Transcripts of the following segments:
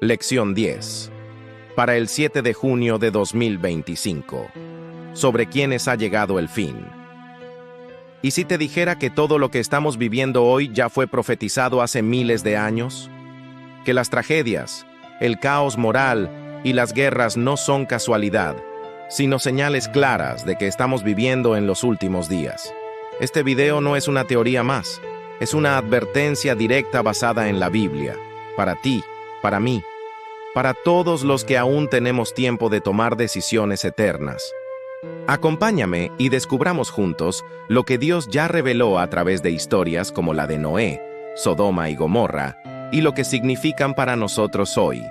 Lección 10. Para el 7 de junio de 2025. Sobre quiénes ha llegado el fin. ¿Y si te dijera que todo lo que estamos viviendo hoy ya fue profetizado hace miles de años? Que las tragedias, el caos moral y las guerras no son casualidad, sino señales claras de que estamos viviendo en los últimos días. Este video no es una teoría más, es una advertencia directa basada en la Biblia, para ti, para mí, para todos los que aún tenemos tiempo de tomar decisiones eternas. Acompáñame y descubramos juntos lo que Dios ya reveló a través de historias como la de Noé, Sodoma y Gomorra, y lo que significan para nosotros hoy.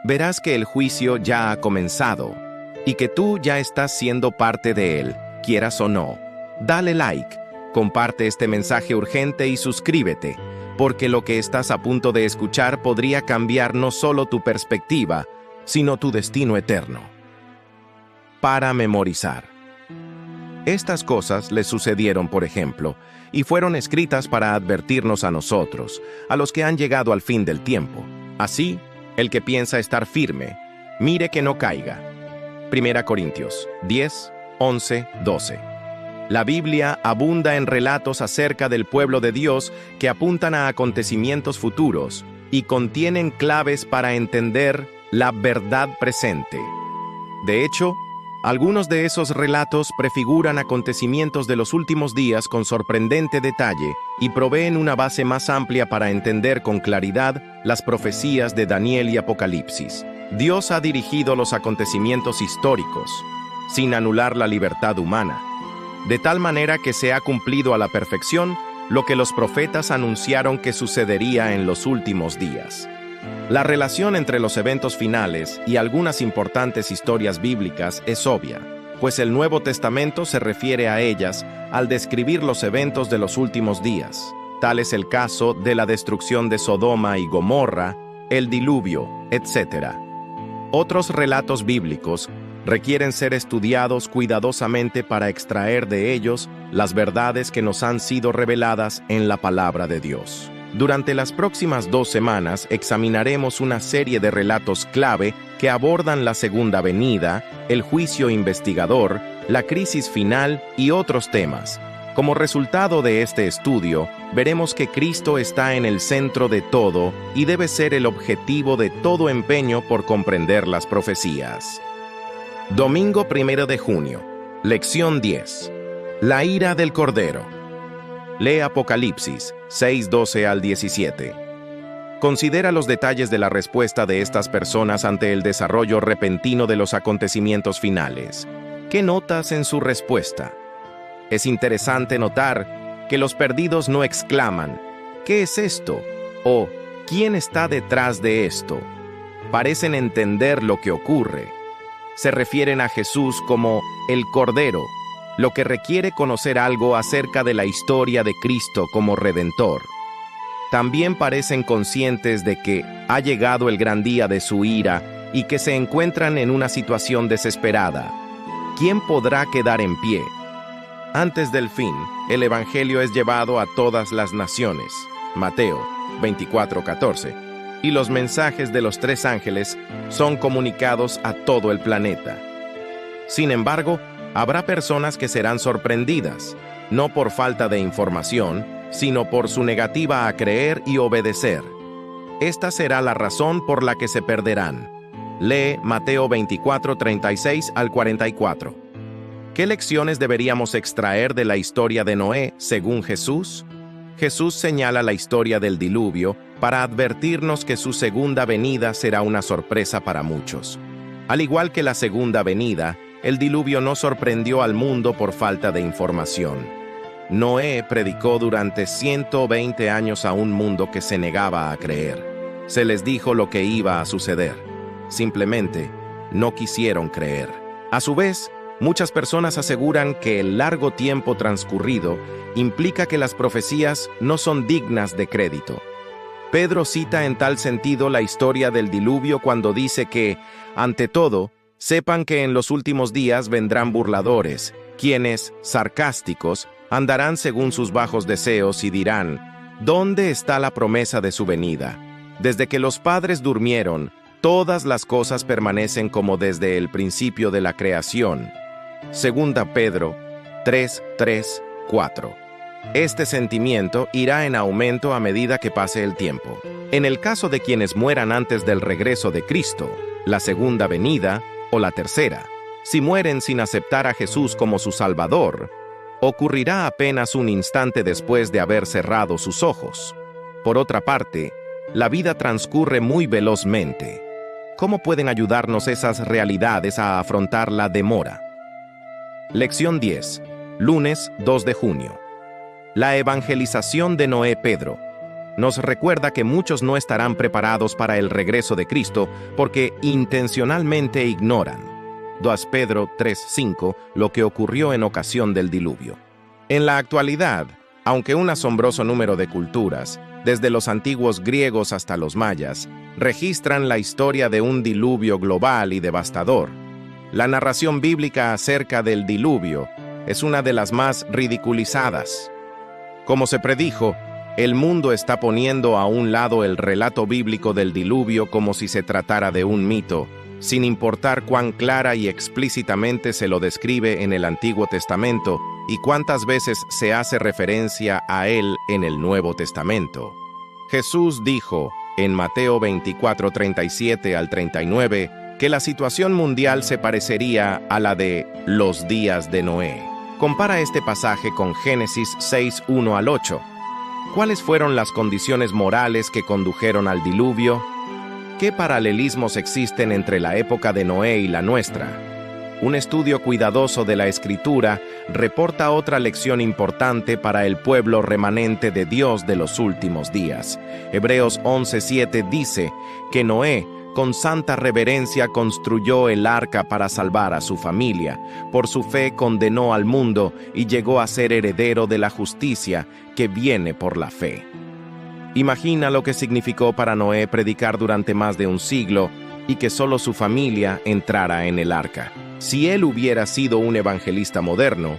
Verás que el juicio ya ha comenzado, y que tú ya estás siendo parte de él, quieras o no. Dale like, comparte este mensaje urgente y suscríbete, porque lo que estás a punto de escuchar podría cambiar no solo tu perspectiva, sino tu destino eterno. Para memorizar. Estas cosas le sucedieron, por ejemplo, y fueron escritas para advertirnos a nosotros, a los que han llegado al fin del tiempo. Así, el que piensa estar firme, mire que no caiga. 1 Corintios 10, 11, 12. La Biblia abunda en relatos acerca del pueblo de Dios que apuntan a acontecimientos futuros y contienen claves para entender la verdad presente. De hecho, algunos de esos relatos prefiguran acontecimientos de los últimos días con sorprendente detalle y proveen una base más amplia para entender con claridad las profecías de Daniel y Apocalipsis. Dios ha dirigido los acontecimientos históricos, sin anular la libertad humana, de tal manera que se ha cumplido a la perfección lo que los profetas anunciaron que sucedería en los últimos días. La relación entre los eventos finales y algunas importantes historias bíblicas es obvia, pues el Nuevo Testamento se refiere a ellas al describir los eventos de los últimos días. Tal es el caso de la destrucción de Sodoma y Gomorra, el diluvio, etc. Otros relatos bíblicos requieren ser estudiados cuidadosamente para extraer de ellos las verdades que nos han sido reveladas en la palabra de Dios. Durante las próximas 2 semanas examinaremos una serie de relatos clave que abordan la segunda venida, el juicio investigador, la crisis final y otros temas. Como resultado de este estudio, veremos que Cristo está en el centro de todo y debe ser el objetivo de todo empeño por comprender las profecías. Domingo 1 de junio. Lección 10. La ira del Cordero. Lee Apocalipsis 6:12 al 17. Considera los detalles de la respuesta de estas personas ante el desarrollo repentino de los acontecimientos finales. ¿Qué notas en su respuesta? Es interesante notar que los perdidos no exclaman, ¿qué es esto? O, ¿quién está detrás de esto? Parecen entender lo que ocurre. Se refieren a Jesús como el Cordero, lo que requiere conocer algo acerca de la historia de Cristo como Redentor. También parecen conscientes de que ha llegado el gran día de su ira y que se encuentran en una situación desesperada. ¿Quién podrá quedar en pie? Antes del fin, el Evangelio es llevado a todas las naciones. Mateo 24:14. Y los mensajes de los 3 ángeles son comunicados a todo el planeta. Sin embargo, habrá personas que serán sorprendidas, no por falta de información, sino por su negativa a creer y obedecer. Esta será la razón por la que se perderán. Lee Mateo 24:36 al 44. ¿Qué lecciones deberíamos extraer de la historia de Noé, según Jesús? Jesús señala la historia del diluvio para advertirnos que su segunda venida será una sorpresa para muchos. Al igual que la segunda venida, el diluvio no sorprendió al mundo por falta de información. Noé predicó durante 120 años a un mundo que se negaba a creer. Se les dijo lo que iba a suceder. Simplemente no quisieron creer. A su vez, muchas personas aseguran que el largo tiempo transcurrido implica que las profecías no son dignas de crédito. Pedro cita en tal sentido la historia del diluvio cuando dice que, ante todo, sepan que en los últimos días vendrán burladores, quienes, sarcásticos, andarán según sus bajos deseos y dirán, ¿dónde está la promesa de su venida? Desde que los padres durmieron, Todas las cosas permanecen como desde el principio de la creación. Segunda Pedro 3, 3, 4. Este sentimiento irá en aumento a medida que pase el tiempo. En el caso de quienes mueran antes del regreso de Cristo, la segunda venida o la tercera, si mueren sin aceptar a Jesús como su Salvador, ocurrirá apenas un instante después de haber cerrado sus ojos. Por otra parte, la vida transcurre muy velozmente. ¿Cómo pueden ayudarnos esas realidades a afrontar la demora? Lección 10, lunes 2 de junio. La evangelización de Noé Pedro nos recuerda que muchos no estarán preparados para el regreso de Cristo porque intencionalmente ignoran, 2 Pedro 3:5, lo que ocurrió en ocasión del diluvio. En la actualidad, aunque un asombroso número de culturas, desde los antiguos griegos hasta los mayas, registran la historia de un diluvio global y devastador, la narración bíblica acerca del diluvio es una de las más ridiculizadas. Como se predijo, el mundo está poniendo a un lado el relato bíblico del diluvio como si se tratara de un mito, sin importar cuán clara y explícitamente se lo describe en el Antiguo Testamento y cuántas veces se hace referencia a él en el Nuevo Testamento. Jesús dijo en Mateo 24, 37 al 39 que la situación mundial se parecería a la de los días de Noé. Compara este pasaje con Génesis 6, 1 al 8. ¿Cuáles fueron las condiciones morales que condujeron al diluvio? ¿Qué paralelismos existen entre la época de Noé y la nuestra? Un estudio cuidadoso de la Escritura reporta otra lección importante para el pueblo remanente de Dios de los últimos días. Hebreos 11:7 dice que Noé, con santa reverencia, construyó el arca para salvar a su familia. Por su fe condenó al mundo y llegó a ser heredero de la justicia que viene por la fe. Imagina lo que significó para Noé predicar durante más de un siglo y que solo su familia entrara en el arca. Si él hubiera sido un evangelista moderno,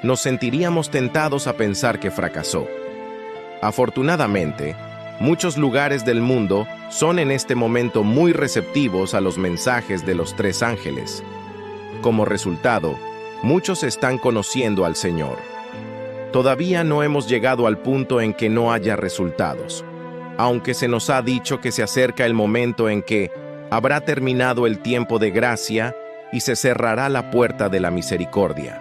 nos sentiríamos tentados a pensar que fracasó. Afortunadamente, muchos lugares del mundo son en este momento muy receptivos a los mensajes de los tres ángeles. Como resultado, muchos están conociendo al Señor. Todavía no hemos llegado al punto en que no haya resultados, aunque se nos ha dicho que se acerca el momento en que habrá terminado el tiempo de gracia y se cerrará la puerta de la misericordia.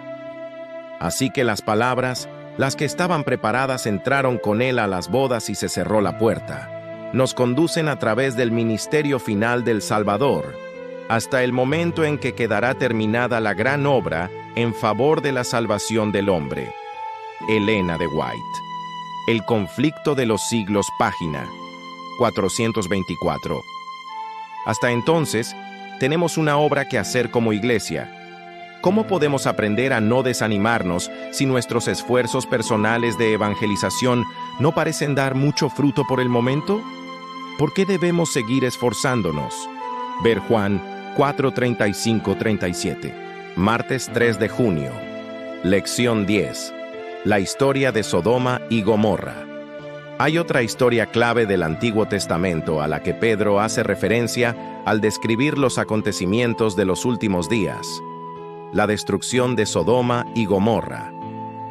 Así que las palabras, las que estaban preparadas, entraron con él a las bodas y se cerró la puerta, nos conducen a través del ministerio final del Salvador, hasta el momento en que quedará terminada la gran obra en favor de la salvación del hombre. Elena de White. El conflicto de los siglos, página 424. Hasta entonces, tenemos una obra que hacer como iglesia. ¿Cómo podemos aprender a no desanimarnos si nuestros esfuerzos personales de evangelización no parecen dar mucho fruto por el momento? ¿Por qué debemos seguir esforzándonos? Ver Juan 4:35-37. Martes 3 de junio. Lección 10. La historia de Sodoma y Gomorra. Hay otra historia clave del Antiguo Testamento a la que Pedro hace referencia al describir los acontecimientos de los últimos días: la destrucción de Sodoma y Gomorra.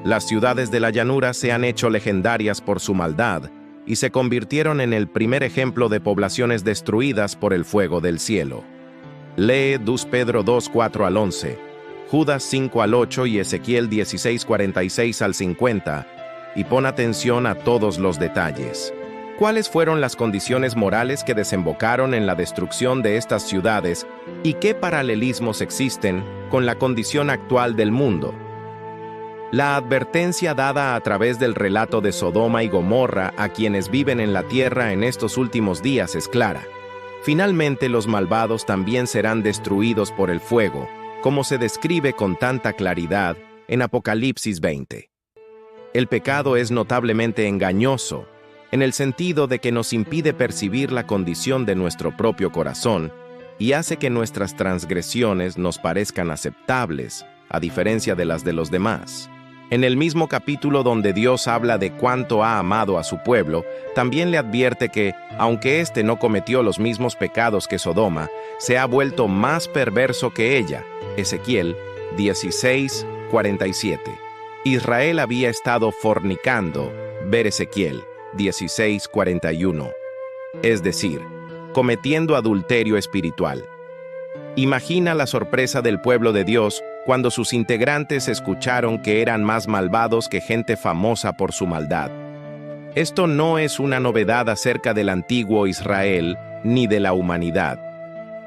Las ciudades de la llanura se han hecho legendarias por su maldad y se convirtieron en el primer ejemplo de poblaciones destruidas por el fuego del cielo. Lee 2 Pedro 2, 4 al 11, Judas 5 al 8 y Ezequiel 16, 46 al 50, y pon atención a todos los detalles. ¿Cuáles fueron las condiciones morales que desembocaron en la destrucción de estas ciudades y qué paralelismos existen con la condición actual del mundo? La advertencia dada a través del relato de Sodoma y Gomorra a quienes viven en la tierra en estos últimos días es clara. Finalmente, los malvados también serán destruidos por el fuego, como se describe con tanta claridad en Apocalipsis 20. El pecado es notablemente engañoso, en el sentido de que nos impide percibir la condición de nuestro propio corazón y hace que nuestras transgresiones nos parezcan aceptables, a diferencia de las de los demás. En el mismo capítulo donde Dios habla de cuánto ha amado a su pueblo, también le advierte que, aunque éste no cometió los mismos pecados que Sodoma, se ha vuelto más perverso que ella. Ezequiel 16:47. Israel había estado fornicando, ver Ezequiel 16:41. Es decir, cometiendo adulterio espiritual. Imagina la sorpresa del pueblo de Dios cuando sus integrantes escucharon que eran más malvados que gente famosa por su maldad. Esto no es una novedad acerca del antiguo Israel ni de la humanidad.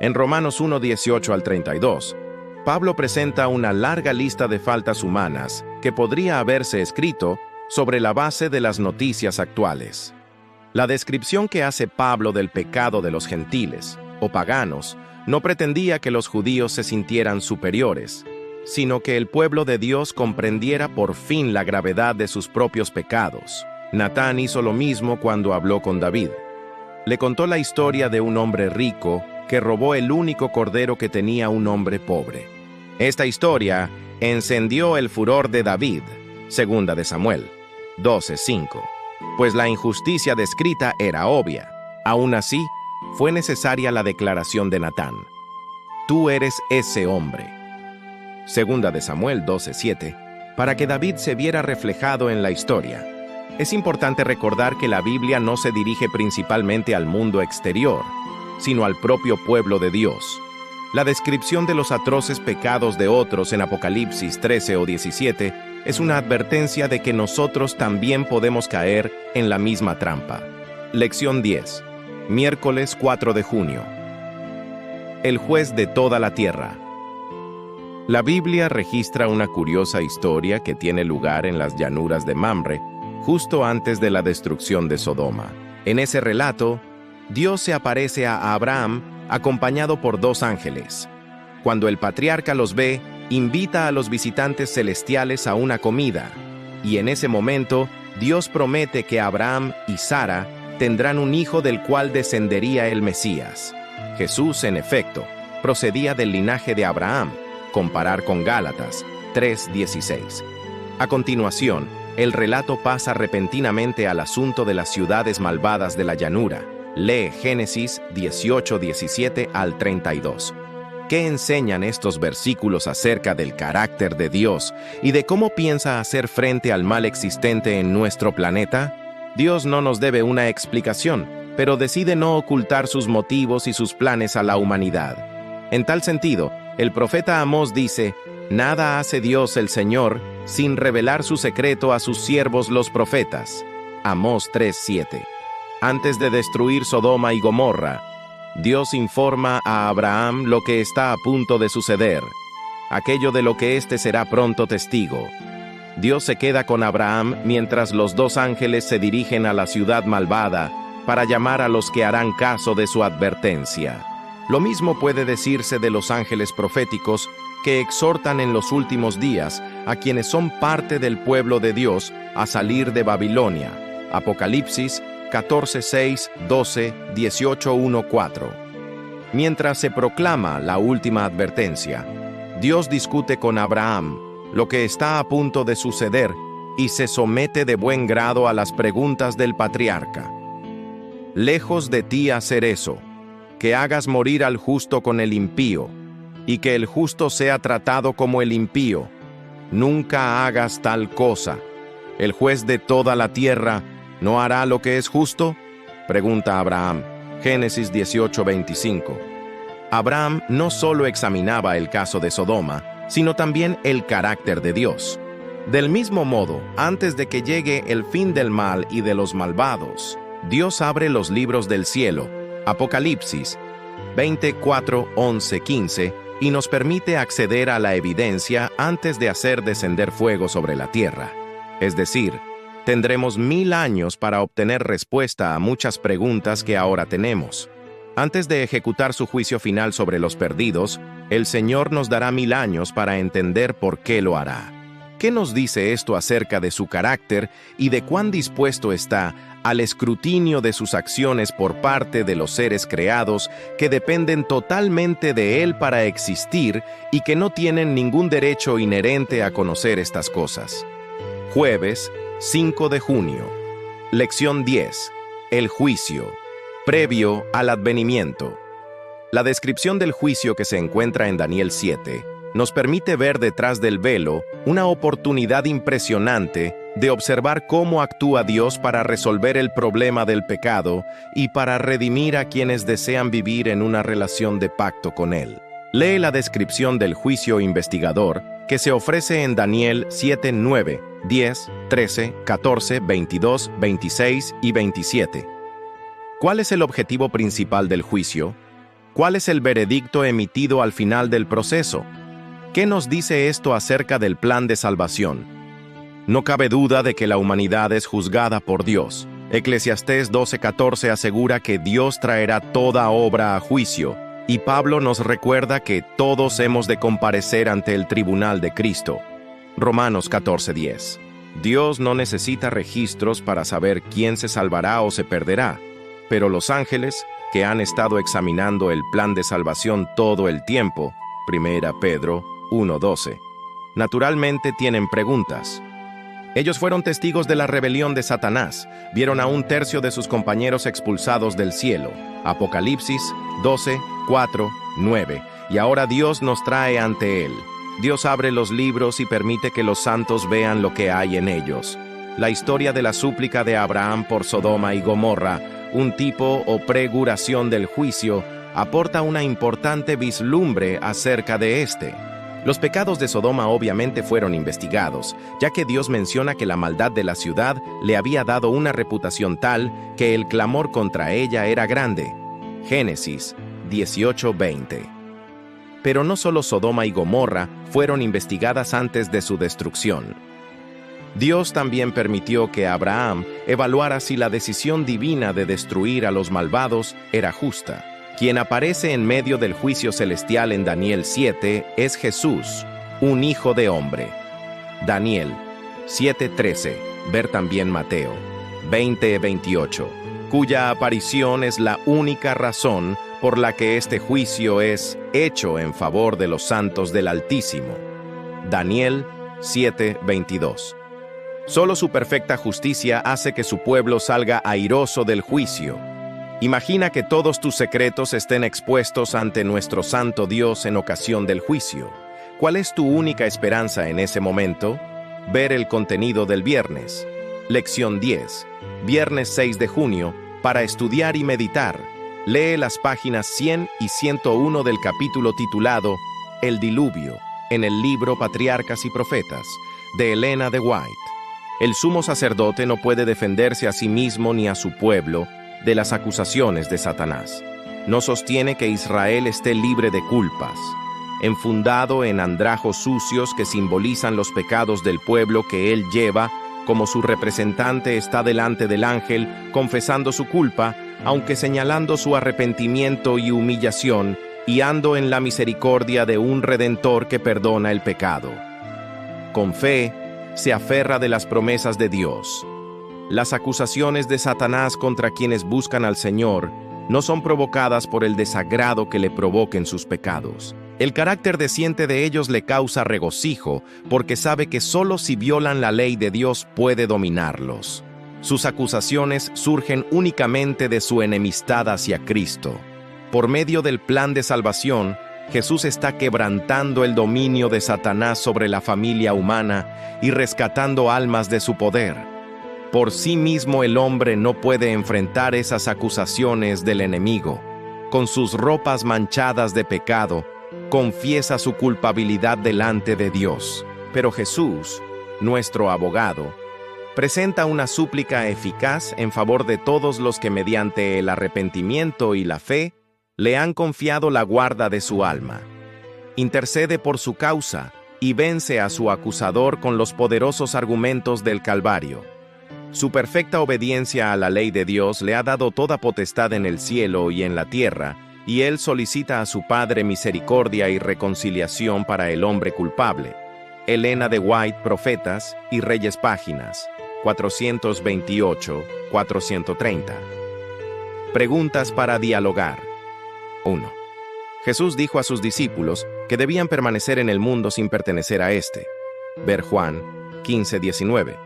En Romanos 1:18 al 32, Pablo presenta una larga lista de faltas humanas que podría haberse escrito sobre la base de las noticias actuales. La descripción que hace Pablo del pecado de los gentiles, o paganos, no pretendía que los judíos se sintieran superiores, sino que el pueblo de Dios comprendiera por fin la gravedad de sus propios pecados. Natán hizo lo mismo cuando habló con David. Le contó la historia de un hombre rico que robó el único cordero que tenía un hombre pobre. Esta historia encendió el furor de David, segunda de Samuel 12:5, pues la injusticia descrita era obvia. Aún así, fue necesaria la declaración de Natán: «Tú eres ese hombre». Segunda de Samuel 12:7, para que David se viera reflejado en la historia. Es importante recordar que la Biblia no se dirige principalmente al mundo exterior, sino al propio pueblo de Dios. La descripción de los atroces pecados de otros en Apocalipsis 13 o 17 es una advertencia de que nosotros también podemos caer en la misma trampa. Lección 10. Miércoles 4 de junio. El juez de toda la tierra. La Biblia registra una curiosa historia que tiene lugar en las llanuras de Mamre, justo antes de la destrucción de Sodoma. En ese relato, Dios se aparece a Abraham acompañado por 2 ángeles. Cuando el patriarca los ve, invita a los visitantes celestiales a una comida, y en ese momento, Dios promete que Abraham y Sara tendrán un hijo del cual descendería el Mesías. Jesús, en efecto, procedía del linaje de Abraham, comparar con Gálatas 3:16. A continuación, el relato pasa repentinamente al asunto de las ciudades malvadas de la llanura. Lee Génesis 18:17 al 32. ¿Qué enseñan estos versículos acerca del carácter de Dios y de cómo piensa hacer frente al mal existente en nuestro planeta? Dios no nos debe una explicación, pero decide no ocultar sus motivos y sus planes a la humanidad. En tal sentido, el profeta Amós dice: «Nada hace Dios el Señor sin revelar su secreto a sus siervos los profetas». Amós 3:7. Antes de destruir Sodoma y Gomorra, Dios informa a Abraham lo que está a punto de suceder, aquello de lo que éste será pronto testigo. Dios se queda con Abraham mientras los 2 ángeles se dirigen a la ciudad malvada para llamar a los que harán caso de su advertencia. Lo mismo puede decirse de los ángeles proféticos que exhortan en los últimos días a quienes son parte del pueblo de Dios a salir de Babilonia. Apocalipsis 14:6, 12, 18:1-4. Mientras se proclama la última advertencia, Dios discute con Abraham lo que está a punto de suceder y se somete de buen grado a las preguntas del patriarca. «Lejos de ti hacer eso, que hagas morir al justo con el impío, y que el justo sea tratado como el impío. Nunca hagas tal cosa. ¿El juez de toda la tierra no hará lo que es justo?», pregunta Abraham. Génesis 18:25. Abraham no solo examinaba el caso de Sodoma, sino también el carácter de Dios. Del mismo modo, antes de que llegue el fin del mal y de los malvados, Dios abre los libros del cielo, Apocalipsis 24, 11, 15, y nos permite acceder a la evidencia antes de hacer descender fuego sobre la tierra. Es decir, tendremos 1000 años para obtener respuesta a muchas preguntas que ahora tenemos. Antes de ejecutar su juicio final sobre los perdidos, el Señor nos dará 1000 años para entender por qué lo hará. ¿Qué nos dice esto acerca de su carácter y de cuán dispuesto está al escrutinio de sus acciones por parte de los seres creados que dependen totalmente de Él para existir y que no tienen ningún derecho inherente a conocer estas cosas? Jueves, 5 de junio. Lección 10. El juicio. Previo al advenimiento. La descripción del juicio que se encuentra en Daniel 7 nos permite ver detrás del velo una oportunidad impresionante de observar cómo actúa Dios para resolver el problema del pecado y para redimir a quienes desean vivir en una relación de pacto con Él. Lee la descripción del juicio investigador que se ofrece en Daniel 7, 9, 10, 13, 14, 22, 26 y 27. ¿Cuál es el objetivo principal del juicio? ¿Cuál es el veredicto emitido al final del proceso? ¿Qué nos dice esto acerca del plan de salvación? No cabe duda de que la humanidad es juzgada por Dios. Eclesiastés 12:14 asegura que Dios traerá toda obra a juicio, y Pablo nos recuerda que todos hemos de comparecer ante el tribunal de Cristo. Romanos 14:10. Dios no necesita registros para saber quién se salvará o se perderá, pero los ángeles, que han estado examinando el plan de salvación todo el tiempo, 1 Pedro 1:12, naturalmente tienen preguntas. Ellos fueron testigos de la rebelión de Satanás, vieron a un tercio de sus compañeros expulsados del cielo, Apocalipsis 12, 4, 9, y ahora Dios nos trae ante Él. Dios abre los libros y permite que los santos vean lo que hay en ellos. La historia de la súplica de Abraham por Sodoma y Gomorra, un tipo o preguración del juicio, aporta una importante vislumbre acerca de este. Los pecados de Sodoma obviamente fueron investigados, ya que Dios menciona que la maldad de la ciudad le había dado una reputación tal que el clamor contra ella era grande. Génesis 18:20. Pero no solo Sodoma y Gomorra fueron investigadas antes de su destrucción. Dios también permitió que Abraham evaluara si la decisión divina de destruir a los malvados era justa. Quien aparece en medio del juicio celestial en Daniel 7 es Jesús, un hijo de hombre. Daniel 7:13, ver también Mateo 20:28, cuya aparición es la única razón por la que este juicio es hecho en favor de los santos del Altísimo. Daniel 7:22. Solo su perfecta justicia hace que su pueblo salga airoso del juicio. Imagina que todos tus secretos estén expuestos ante nuestro santo Dios en ocasión del juicio. ¿Cuál es tu única esperanza en ese momento? Ver el contenido del viernes. Lección 10. Viernes 6 de junio, para estudiar y meditar. Lee las páginas 100 y 101 del capítulo titulado El Diluvio, en el libro Patriarcas y Profetas, de Elena de White. El sumo sacerdote no puede defenderse a sí mismo ni a su pueblo de las acusaciones de Satanás. No sostiene que Israel esté libre de culpas, enfundado en andrajos sucios que simbolizan los pecados del pueblo que él lleva, como su representante está delante del ángel confesando su culpa, aunque señalando su arrepentimiento y humillación, y ando en la misericordia de un Redentor que perdona el pecado. Con fe, se aferra de las promesas de Dios. Las acusaciones de Satanás contra quienes buscan al Señor no son provocadas por el desagrado que le provoquen sus pecados. El carácter decente de ellos le causa regocijo, porque sabe que solo si violan la ley de Dios puede dominarlos. Sus acusaciones surgen únicamente de su enemistad hacia Cristo. Por medio del plan de salvación, Jesús está quebrantando el dominio de Satanás sobre la familia humana y rescatando almas de su poder. Por sí mismo el hombre no puede enfrentar esas acusaciones del enemigo. Con sus ropas manchadas de pecado, confiesa su culpabilidad delante de Dios. Pero Jesús, nuestro abogado, presenta una súplica eficaz en favor de todos los que mediante el arrepentimiento y la fe le han confiado la guarda de su alma. Intercede por su causa y vence a su acusador con los poderosos argumentos del Calvario. Su perfecta obediencia a la ley de Dios le ha dado toda potestad en el cielo y en la tierra, y él solicita a su Padre misericordia y reconciliación para el hombre culpable. Elena de White, Profetas y Reyes, páginas 428-430. Preguntas para dialogar. 1. Jesús dijo a sus discípulos que debían permanecer en el mundo sin pertenecer a éste. Ver Juan 15:19.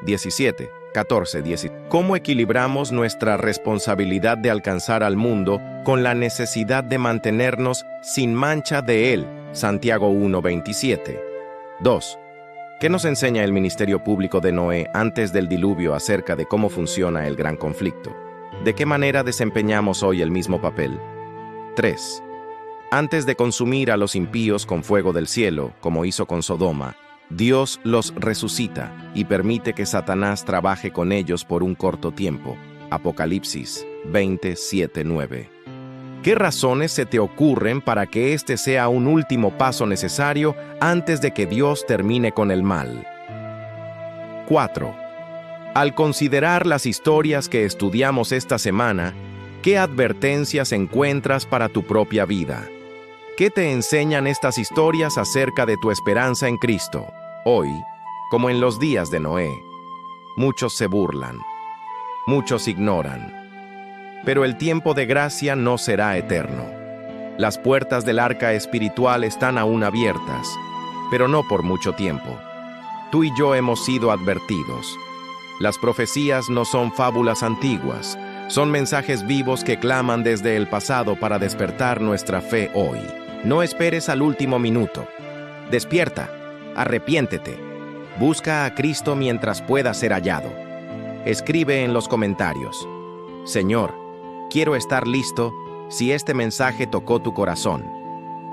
17, 14, 10. ¿Cómo equilibramos nuestra responsabilidad de alcanzar al mundo con la necesidad de mantenernos sin mancha de él? Santiago 1, 27. 2. ¿Qué nos enseña el ministerio público de Noé antes del diluvio acerca de cómo funciona el gran conflicto? ¿De qué manera desempeñamos hoy el mismo papel? 3. Antes de consumir a los impíos con fuego del cielo, como hizo con Sodoma, Dios los resucita y permite que Satanás trabaje con ellos por un corto tiempo. Apocalipsis 27, 9. ¿Qué razones se te ocurren para que este sea un último paso necesario antes de que Dios termine con el mal? 4. Al considerar las historias que estudiamos esta semana, ¿qué advertencias encuentras para tu propia vida? ¿Qué te enseñan estas historias acerca de tu esperanza en Cristo? Hoy, como en los días de Noé, muchos se burlan, muchos ignoran. Pero el tiempo de gracia no será eterno. Las puertas del arca espiritual están aún abiertas, pero no por mucho tiempo. Tú y yo hemos sido advertidos. Las profecías no son fábulas antiguas, son mensajes vivos que claman desde el pasado para despertar nuestra fe hoy. No esperes al último minuto. Despierta, arrepiéntete, busca a Cristo mientras pueda ser hallado. Escribe en los comentarios: Señor, quiero estar listo si este mensaje tocó tu corazón.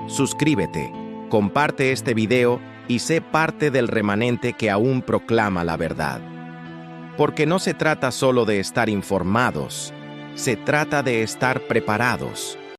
Suscríbete, comparte este video y sé parte del remanente que aún proclama la verdad. Porque no se trata solo de estar informados, se trata de estar preparados.